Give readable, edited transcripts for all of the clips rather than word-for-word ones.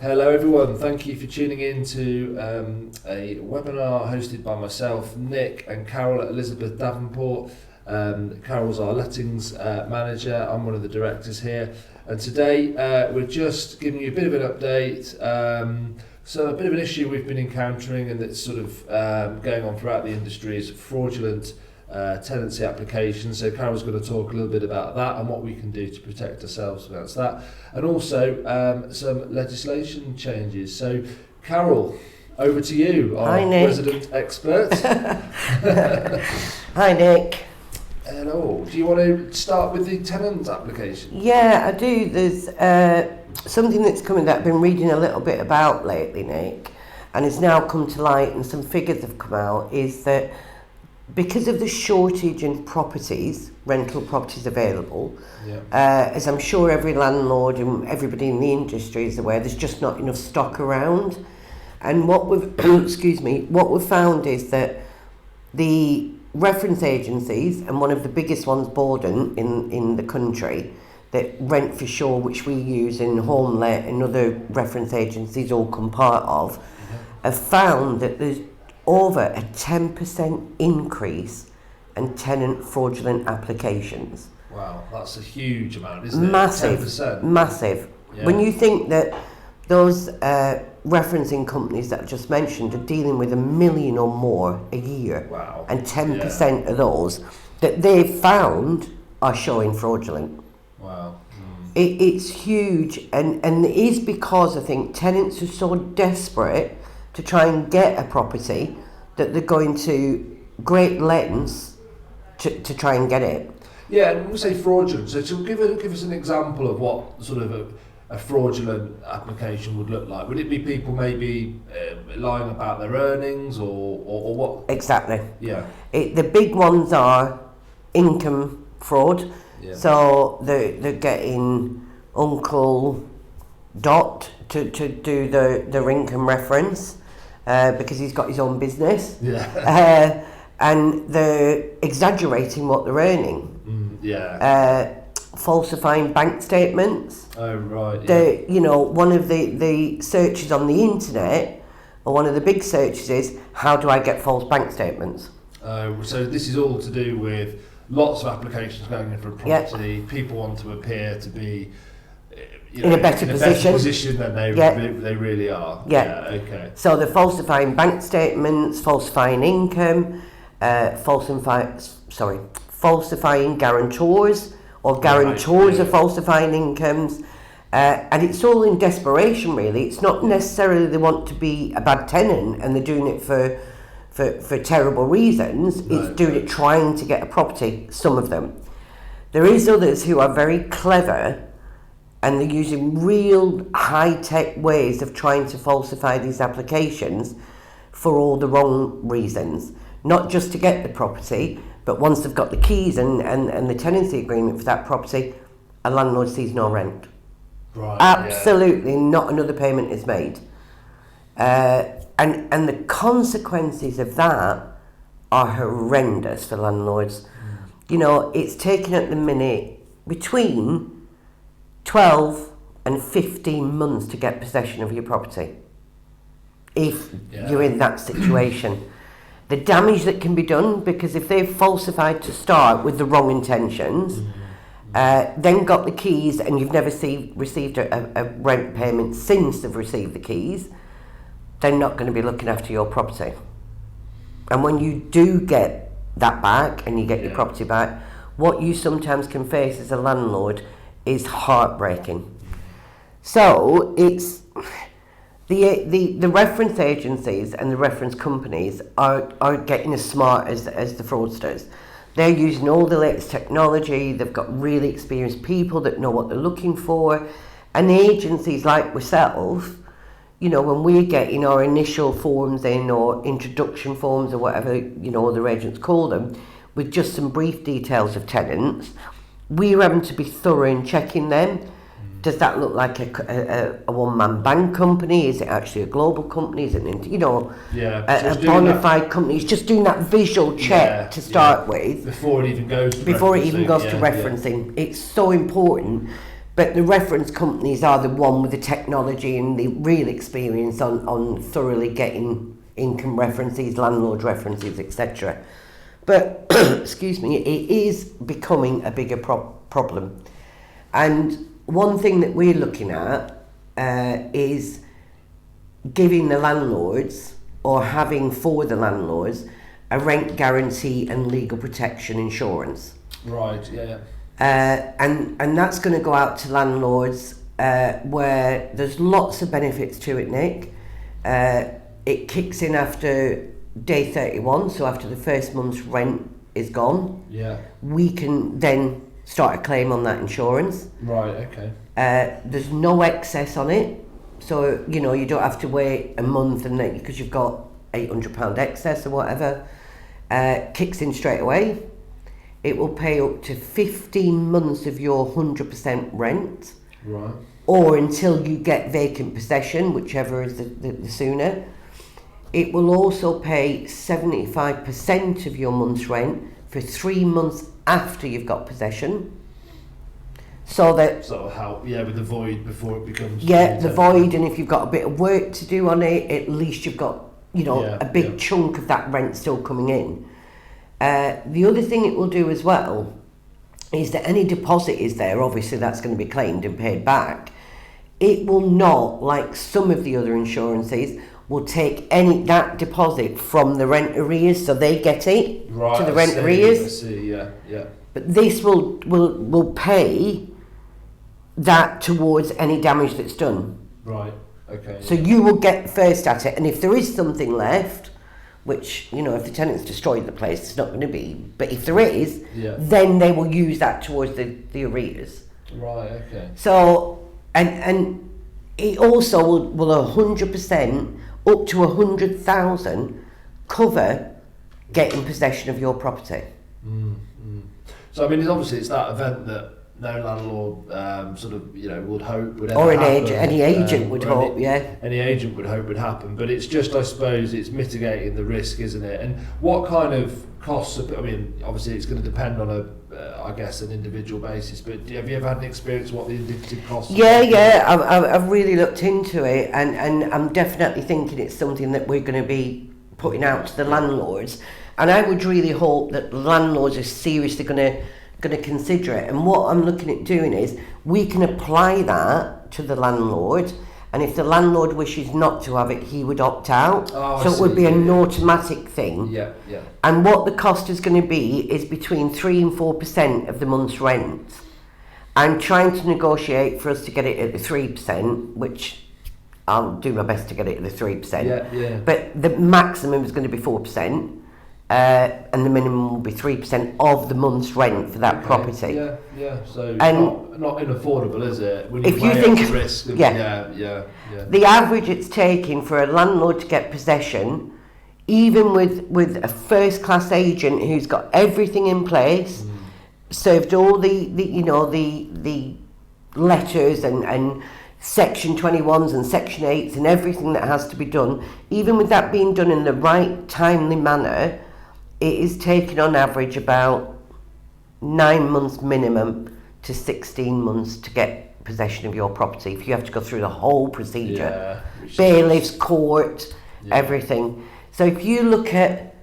Hello everyone, thank you for tuning in to a webinar hosted by myself, Nick and Carol at Elizabeth Davenport. Carol's our lettings manager, I'm one of the directors here, and today we're just giving you a bit of an update. So a bit of an issue we've been encountering and that's sort of going on throughout the industry is fraudulent tenancy applications. So Carol's going to talk a little bit about that and what we can do to protect ourselves against that, and also some legislation changes. So Carol, over to you, our resident expert. Hi Nick. Hello. Do you want to start with the tenant application? Yeah, I do. There's something that's coming that I've been reading a little bit about lately, Nick, and it's now come to light and some figures have come out, is that because of the shortage in properties, rental properties available, as I'm sure every landlord and everybody in the industry is aware, there's just not enough stock around. And what we've what we've found is that the reference agencies, and one of the biggest ones, Borden, in the country, that Rent for Sure, which we use, in HomeLet and other reference agencies all come part of, have found that there's over a 10% increase in tenant fraudulent applications. Wow, that's a huge amount, isn't it? Massive, 10%. massive. Yeah. When you think that those referencing companies that I've just mentioned are dealing with 1 million or more a year, wow, and 10% of those that they've found are showing fraudulent. Wow. It's huge, and it is because I think tenants are so desperate to try and get a property that they're going to great lengths to try and get it. Yeah, and when we say fraudulent, so to give us an example of what sort of a fraudulent application would look like. Would it be people maybe lying about their earnings or what? Exactly. Yeah. The big ones are income fraud. Yeah. So they're getting Uncle Dot to do their income reference because he's got his own business. Yeah. And they're exaggerating what they're earning. Falsifying bank statements. Oh right. One of the searches on the internet, or one of the big searches, is how do I get false bank statements? So this is all to do with lots of applications going in for a property. Yep. People want to appear to be in a better position than they really are. Yeah. Okay. So they're falsifying bank statements, falsifying income, falsifying guarantors, or guarantors are falsifying incomes, and it's all in desperation really. It's not necessarily they want to be a bad tenant and they're doing it for terrible reasons. It's doing it trying to get a property, some of them. There is others who are very clever and they're using real high-tech ways of trying to falsify these applications for all the wrong reasons. Not just to get the property, but once they've got the keys and the tenancy agreement for that property, a landlord sees no rent. Right. Absolutely, not another payment is made. And the consequences of that are horrendous for landlords. It's taken at the minute between 12 and 15 months to get possession of your property if you're in that situation. The damage that can be done, because if they've falsified to start with the wrong intentions, then got the keys and you've never received a rent payment since they've received the keys, they're not going to be looking after your property. And when you do get that back and you get your property back, what you sometimes can face as a landlord is heartbreaking. So it's the reference agencies and the reference companies are getting as smart as the fraudsters. They're using all the latest technology. They've got really experienced people that know what they're looking for, and agencies like myself, when we're getting our initial forms in, or introduction forms, or whatever other agents call them, with just some brief details of tenants, we're having to be thorough in checking them. Does that look like a one-man band company? Is it actually a global company? Is it a bona fide company? It's just doing that visual check to start with before it even goes to referencing. It's so important But the reference companies are the one with the technology and the real experience on thoroughly getting income references, landlord references, etc. But, excuse me, it is becoming a bigger problem. And one thing that we're looking at is giving the landlords, or having for the landlords, a rent guarantee and legal protection insurance. Right, yeah. And that's going to go out to landlords where there's lots of benefits to it, Nick. It kicks in after day 31, so after the first month's rent is gone. Yeah. We can then start a claim on that insurance. Right, okay. There's no excess on it, so you don't have to wait a month and then because you've got £800 excess or whatever. Kicks in straight away. It will pay up to 15 months of your 100% rent. Right. Or until you get vacant possession, whichever is the sooner. It will also pay 75% of your month's rent for 3 months after you've got possession. So that... So that'll help, with the void before it becomes... Yeah, the void, and if you've got a bit of work to do on it, at least you've got, a big chunk of that rent still coming in. The other thing it will do as well is that any deposit is there, obviously that's going to be claimed and paid back. It will not, like some of the other insurances, will take that deposit from the rent arrears, so they get it to the rent arrears. I see, yeah. But this will pay that towards any damage that's done. Right, okay. So you will get first at it, and if there is something left, which, if the tenant's destroyed the place, it's not going to be, but if there is, then they will use that towards the arrears. Right, okay. So, and it also will 100%, up to 100,000, cover getting possession of your property. So, I mean, obviously it's that event that no landlord would hope would ever or happen. Any agent would hope, Any agent would hope would happen, but it's just, I suppose, it's mitigating the risk, isn't it? And what kind of costs? I mean, obviously it's going to depend on an individual basis. But have you ever had an experience what the indicative costs? I've really looked into it, and I'm definitely thinking it's something that we're going to be putting out to the landlords. And I would really hope that landlords are seriously going to consider it. And what I'm looking at doing is we can apply that to the landlord, and if the landlord wishes not to have it, he would opt out. So it would be an automatic thing. Yeah. And what the cost is going to be is between 3 and 4% of the month's rent. I'm trying to negotiate for us to get it at the 3%, which I'll do my best to get it at the 3%. Yeah. But the maximum is going to be 4%. And the minimum will be 3% of the month's rent for that property. Yeah. So and not inaffordable, is it? When if you think the risk of, the average it's taking for a landlord to get possession, even with a first-class agent who's got everything in place, served all the letters and Section 21s and Section 8s and everything that has to be done, even with that being done in the right, timely manner, it is taking on average about 9 months minimum to 16 months to get possession of your property. If you have to go through the whole procedure, bailiffs, court, everything. So if you look at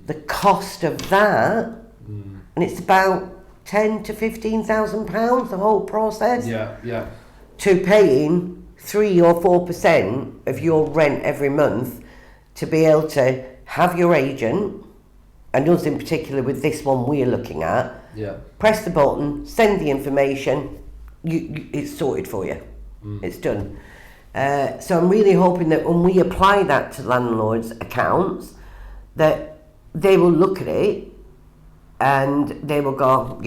the cost of that, and it's about £10,000 to £15,000, the whole process. To paying 3 or 4% of your rent every month to be able to have your agent, and us in particular with this one we're looking at, press the button, send the information, it's sorted for you. It's done. So I'm really hoping that when we apply that to landlords' accounts, that they will look at it and they will go,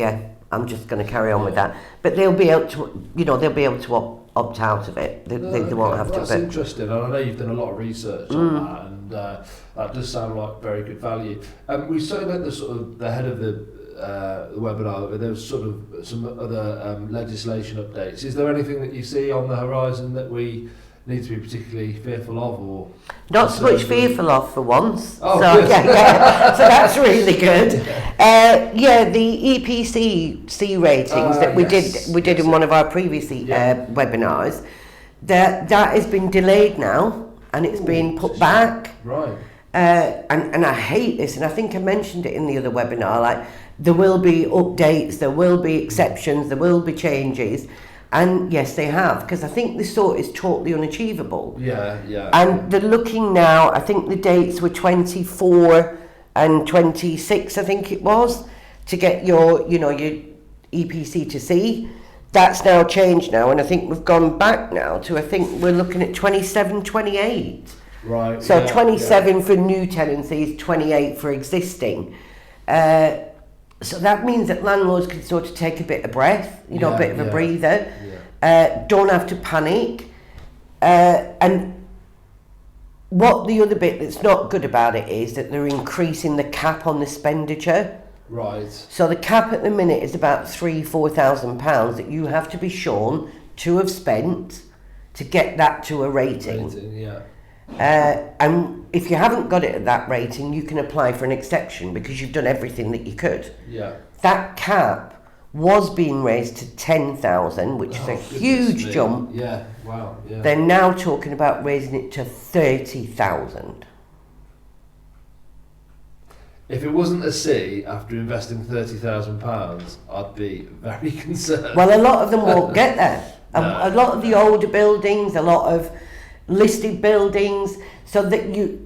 I'm just going to carry on with that. But they'll be able to, opt out of it. They won't have to. That's interesting, and I know you've done a lot of research on that, and that does sound like very good value. We spoke about the head of the webinar, but there was sort of some other legislation updates. Is there anything that you see on the horizon that we need to be particularly fearful of, or not so much fearful of for once. Oh, so good. yeah, so that's really good. The EPC C ratings that we did in one of our previous webinars, that has been delayed now, and it's been put back. Right. And I hate this, and I think I mentioned it in the other webinar. Like, there will be updates, there will be exceptions, there will be changes. And yes, they have, because I think this sort is totally unachievable. Yeah. And they're looking now, I think the dates were 24 and 26, I think it was, to get your EPC to C. That's now changed now, and I think we've gone back now to, I think we're looking at 27, 28. Right. So 27 for new tenancies, 28 for existing. So that means that landlords can sort of take a bit of breath, a bit of a breather, don't have to panic. And what the other bit that's not good about it is that they're increasing the cap on the expenditure. Right. So the cap at the minute is about £4,000 that you have to be shown to have spent to get that to a rating. And if you haven't got it at that rating, you can apply for an exception because you've done everything that you could. Yeah. That cap was being raised to 10,000, which is a huge jump. Yeah. Wow. Yeah. They're now talking about raising it to 30,000. If it wasn't a C after investing £30,000, I'd be very concerned. Well, a lot of them won't get there. No. A lot of the older buildings, a lot of listed buildings, so that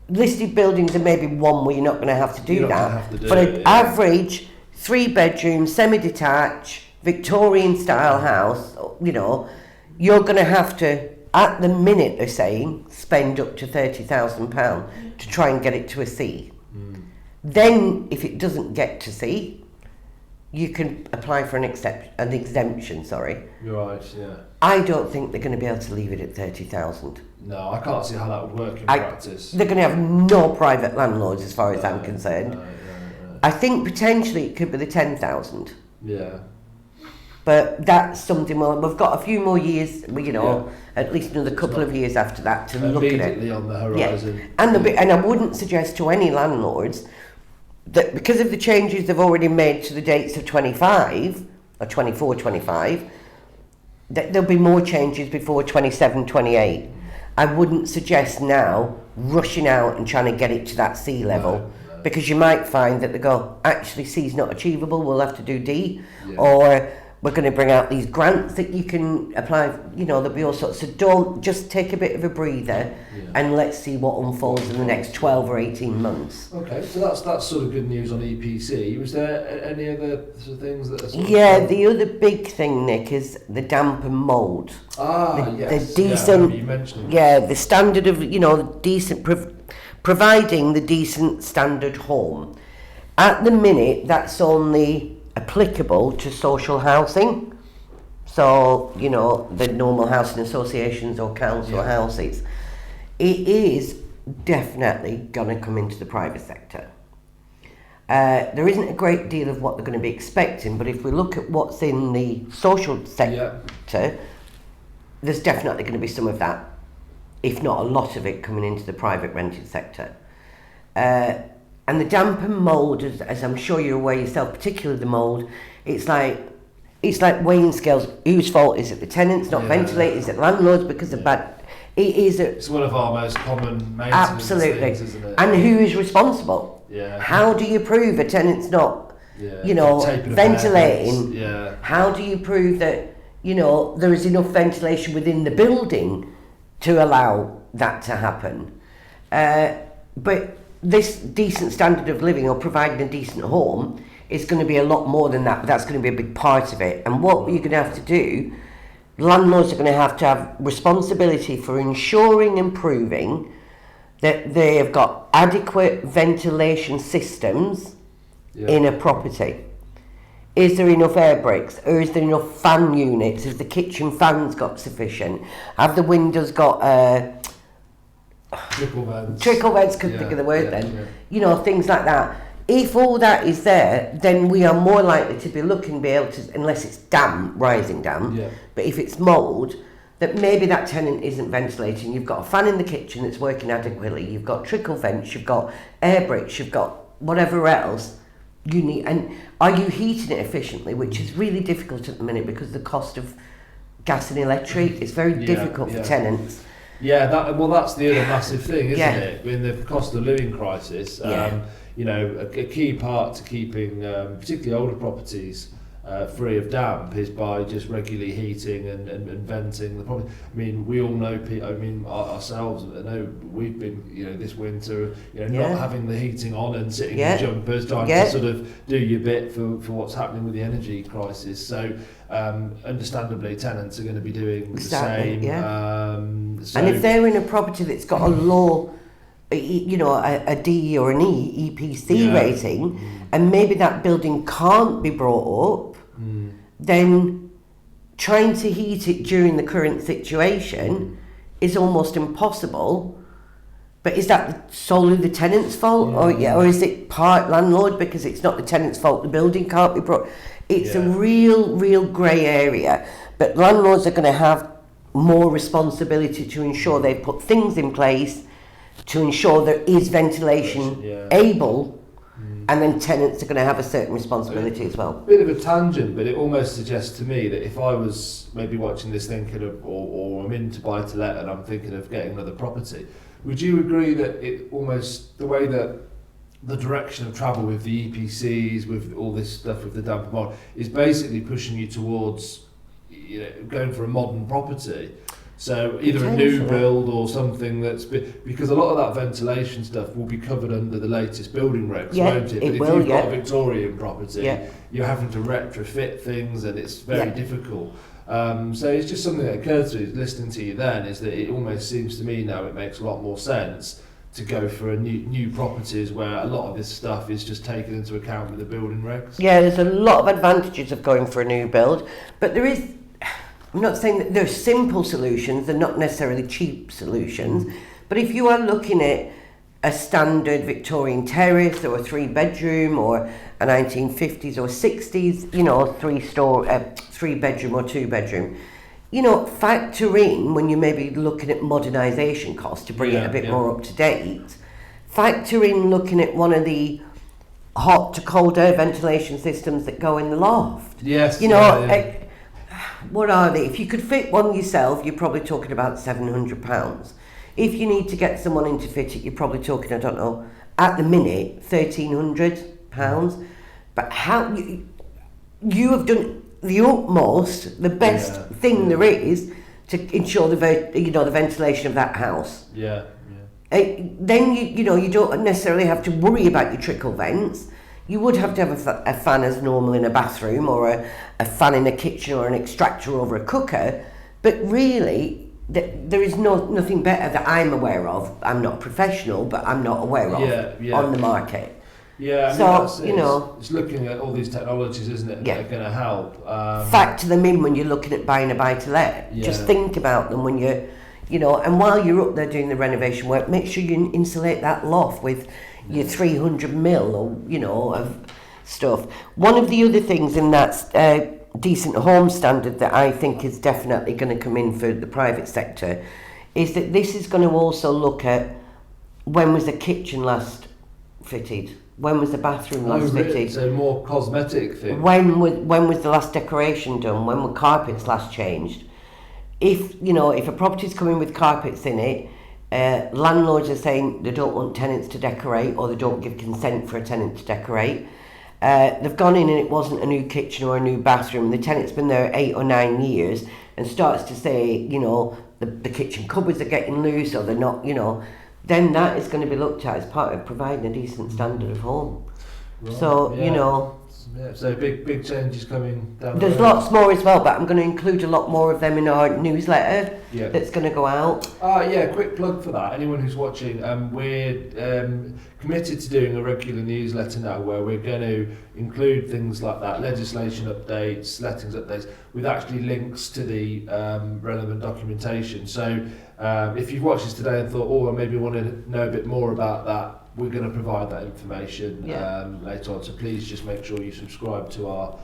listed buildings are maybe one where you're not going to have to do that. But an average 3-bedroom, semi-detached, Victorian style house, you're going to have to, at the minute they're saying, spend up to £30,000 to try and get it to a C. Then, if it doesn't get to C, you can apply for an exemption. Sorry. Right. Yeah. I don't think they're going to be able to leave it at 30,000. No, I can't see how that would work in practice. They're going to have no private landlords, as far as I'm concerned. No. I think potentially it could be the 10,000. Yeah. But that's something. Well, we've got a few more years. At least another couple of years after that to look at it. Immediately on the horizon. Yeah. And I wouldn't suggest to any landlords that because of the changes they've already made to the dates of 25 or 24, 25, that there'll be more changes before 27, 28. I wouldn't suggest now rushing out and trying to get it to that C level, because you might find that they go, actually C's not achievable, we'll have to do D, or we're going to bring out these grants that you can apply, there'll be all sorts. So don't, just take a bit of a breather and let's see what unfolds in the next 12 or 18 months. Okay, so that's sort of good news on EPC. Was there any other sort of things that are sort of the other big thing, Nick, is the damp and mould. Yes. The decent, you mentioned the standard of, decent, providing the decent standard home. At the minute, that's only applicable to social housing, so the normal housing associations or council houses. It is definitely going to come into the private sector. There isn't a great deal of what they're going to be expecting, but if we look at what's in the social sector, there's definitely going to be some of that, if not a lot of it, coming into the private rented sector. And the damp and mould, as I'm sure you're aware yourself, particularly the mould, it's like weighing scales. Whose fault is it? The tenants not ventilated? Is it landlords because of bad? It's one of our most common maintenance things, isn't it? And who is responsible? Yeah. How do you prove a tenant's not, ventilating? Yeah. How do you prove that there is enough ventilation within the building to allow that to happen? But this decent standard of living, or providing a decent home, is going to be a lot more than that, but that's going to be a big part of it. And what you're going to have to do, landlords are going to have responsibility for ensuring and proving that they have got adequate ventilation systems in a property. Is there enough air breaks, or is there enough fan units? Has the kitchen fans got sufficient? Have the windows got trickle vents? Trickle vents, couldn't think of the word then. Things like that. If all that is there, then we are more likely to be able to, unless it's damp, rising damp, but if it's mould, that maybe that tenant isn't ventilating. You've got a fan in the kitchen that's working adequately. You've got trickle vents. You've got air bricks. You've got whatever else you need. And are you heating it efficiently? Which is really difficult at the minute because of the cost of gas and electric. It's very difficult for tenants. Yeah, that's the other massive thing, isn't it? In the cost of living crisis, you know, a key part to keeping particularly older properties free of damp is by just regularly heating and venting the property. I mean, we all know, ourselves, I know we've been, you know, this winter, you know, not having the heating on and sitting in jumpers, trying to sort of do your bit for what's happening with the energy crisis. So, understandably, tenants are going to be doing the same. And if they're in a property that's got a low, you know, a D or an E, EPC rating, and maybe that building can't be brought up, then trying to heat it during the current situation is almost impossible. But is that solely the tenant's fault, or is it part landlord because it's not the tenant's fault the building can't be brought? It's a real grey area. But landlords are going to have more responsibility to ensure they put things in place to ensure there is ventilation able. And then tenants are going to have a certain responsibility as well. Bit of a tangent, but it almost suggests to me that if I was maybe watching this thinking of, or I'm into buy to let and I'm thinking of getting another property, would you agree that it almost, the way that the direction of travel with the EPCs, with all this stuff with the damper mold, is basically pushing you towards, you know, going for a modern property? So either a new build or something that's because a lot of that ventilation stuff will be covered under the latest building regs, won't it? But if you've got a Victorian property, you're having to retrofit things, and it's very difficult. So it's just something that occurred to me listening to you then, is that it almost seems to me now it makes a lot more sense to go for a new properties where a lot of this stuff is just taken into account with the building regs. Yeah, there's a lot of advantages of going for a new build, but there is. I'm not saying that they're simple solutions, they're not necessarily cheap solutions, but if you are looking at a standard Victorian terrace or a 3-bedroom or a 1950s or 60s, you know, 3-bedroom or 2-bedroom, you know, factor in when you may be looking at modernisation costs to bring it a bit more up to date, factor in looking at one of the hot to cold air ventilation systems that go in the loft. Yes. You know, what are they? If you could fit one yourself, you're probably talking about £700. If you need to get someone in to fit it, you're probably talking, I don't know, at the minute, £1,300. But how you have done the utmost, the best thing there is to ensure the ventilation of that house. Then you know you don't necessarily have to worry about your trickle vents. You would have to have a fan as normal in a bathroom, or a fan in a kitchen, or an extractor over a cooker. But really, there is nothing better that I'm aware of. I'm not professional, but I'm not aware of on the market. Yeah, I so mean, it's looking at all these technologies, isn't it? That are going to help. Factor them in when you're looking at buying a buy-to-let. Just think about them when you're, you know, and while you're up there doing the renovation work, make sure you insulate that loft with your 300 mil or, you know, of stuff. One of the other things in that decent home standard that I think is definitely going to come in for the private sector is that this is going to also look at when was the kitchen last fitted, when was the bathroom last fitted. So more cosmetic things. When was the last decoration done? When were carpets last changed? If a property's coming with carpets in it, landlords are saying they don't want tenants to decorate, or they don't give consent for a tenant to decorate. They've gone in and it wasn't a new kitchen or a new bathroom. The tenant's been there 8 or 9 years and starts to say, you know, the kitchen cupboards are getting loose, or they're not, you know, then that is going to be looked at as part of providing a decent standard of home. Right, so, you know... so big changes coming down the There's road. lots more as well, but I'm going to include a lot more of them in our newsletter that's going to go out. Quick plug for that. Anyone who's watching, we're committed to doing a regular newsletter now where we're going to include things like that, legislation updates, lettings updates, with actually links to the relevant documentation. So if you've watched this today and thought, I maybe want to know a bit more about that, we're going to provide that information later on. So please just make sure you subscribe to our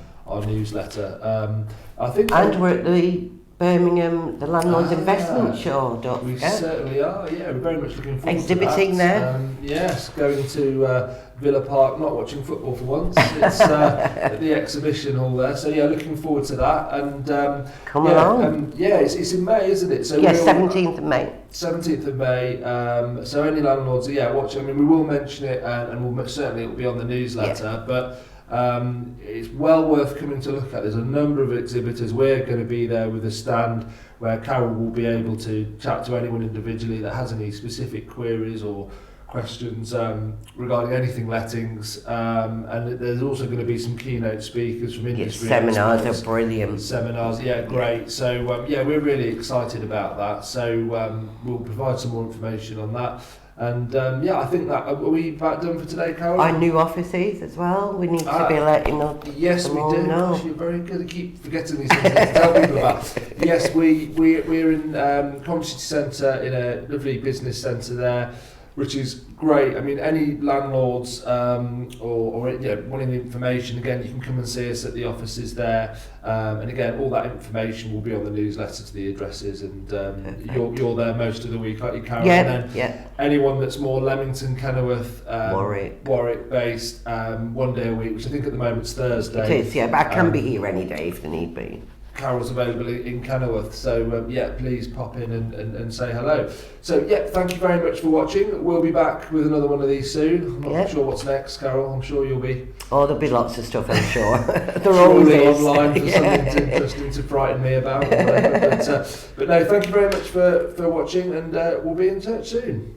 newsletter. I think, and we're at the Birmingham, the Landlord's Investment Show, don't We forget. certainly are, yeah, we're very much looking forward Exhibiting to that. there. Yes, going to Villa Park, not watching football for once, it's at the exhibition hall there, so yeah, looking forward to that. And Come yeah, along. yeah, it's in May, isn't it? So Yes, we'll- 17th of May. 17th of May, so any landlords, yeah, watch. I mean, we will mention it, and we'll certainly it will be on the newsletter. But it's well worth coming to look at. There's a number of exhibitors. We're going to be there with a stand where Carol will be able to chat to anyone individually that has any specific queries or questions regarding anything lettings. And there's also going to be some keynote speakers from Yes, industry. seminars experts. are brilliant. Seminars, yeah, great. So yeah, we're really excited about that. So we'll provide some more information on that. And yeah, I think that are we about done for today, Carol? Our new offices as well. We need to be letting them Yes, we all do. know. Gosh, you're very good. I keep forgetting these things to tell people about. Yes, we're in Community Centre, in a lovely business centre there, which is great. I mean, any landlords or you know, wanting the information, again, you can come and see us at the offices there. And again, all that information will be on the newsletter to the addresses. And you're there most of the week, aren't you, Carol? Yeah, And then yeah. anyone that's more Leamington, Kenilworth, Warwick based, one day a week, which I think at the moment is Thursday. It is, yeah, but I can be here any day if they need be. Carol's available in Kenilworth, so yeah, please pop in and say hello. So yeah, thank you very much for watching. We'll be back with another one of these soon. I'm not sure what's next, Carol. I'm sure you'll be Oh, there'll be lots of stuff, I'm sure. There always is. online for something interesting to frighten me about. But no, thank you very much for watching, and we'll be in touch soon.